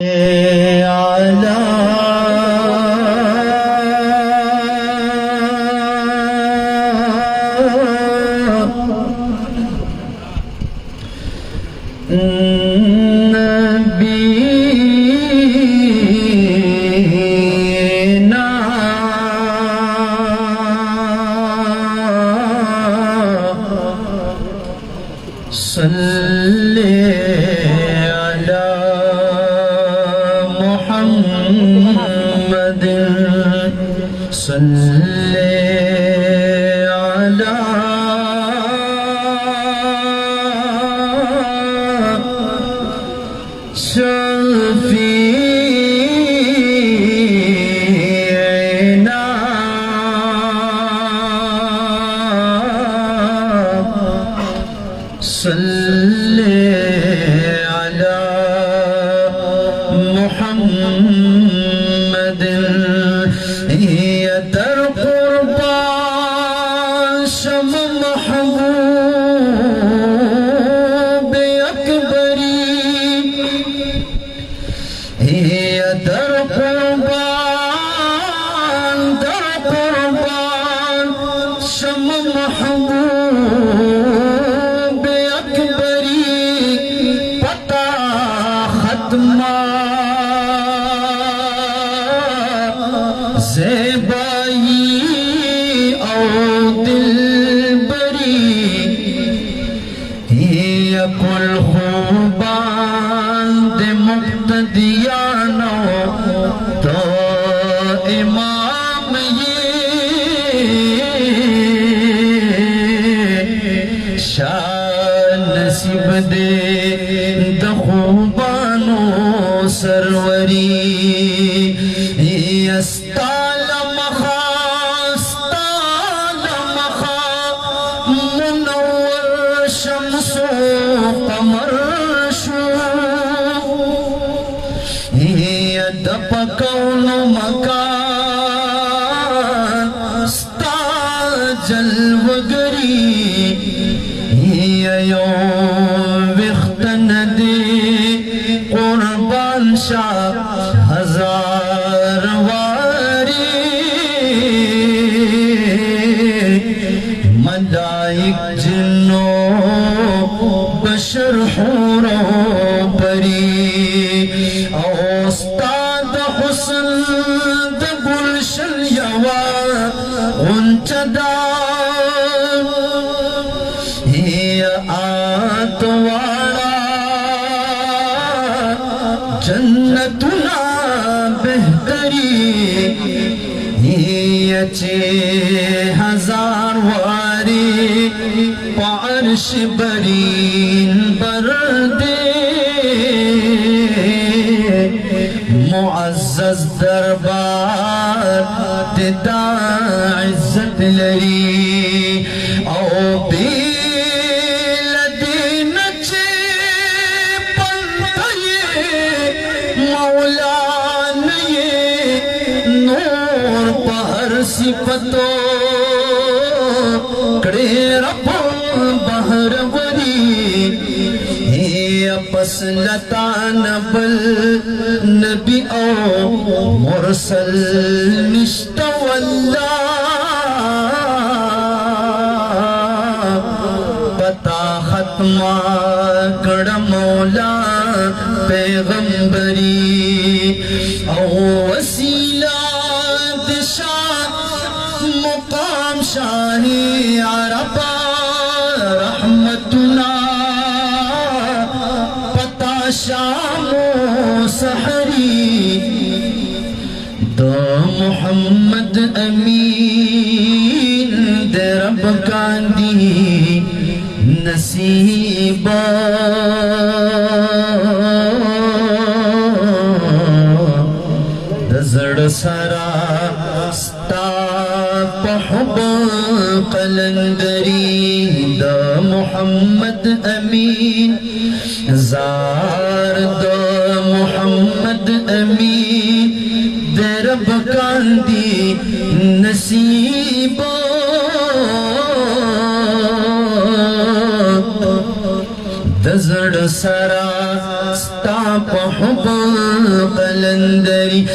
आला नबीना सल्ले मुहम्मद सल्ले अला शफीना सल्ले अला मुहम्मद दर कुर्बान शम महबूब अकबरी दर कुर्बान शम महबूब अकबरी पता खत्मा ज़ेबाई और दिलबरी ये कुल खूबान दे मुक्तदियानो तो इमाम ये शान नसीब दे दखूबानो सरवरी कौन मकान जलवगरी विख्तन दे कुर्बान शाह हजार वारी मलाइक जिन्नो बशर हुरो परी औस्ताद हुस्न द गुलशन यवा उनचदा ये आतवाड़ा जन्नतुना बेहतरी ये 6000 वारी पारश बरीन बरदे मुअज़्ज़ज़ दरबार तिदा इज़्ज़त लरी औ बेलदीन चे पंतये मौला ये नूर पर सिफतो कड़े रब बहरवरी अपस लतान बल नबी ओ मुरसल निष्ठवल्ला पता खत्मा कड़ मौला पैगंबरी ओ वसीला दिशा मुकाम शाही अरबा रहमतुना शामो सहरी दो मोहम्मद अमीन दे रब कांदी नसीबा दजड़ सारा स्ता पहुब कलंदरी दो मोहम्मद अमीन जार दो मोहम्मद अमीन दरब कांदी नसीबो दजड़ सरा स्ता حب القلندری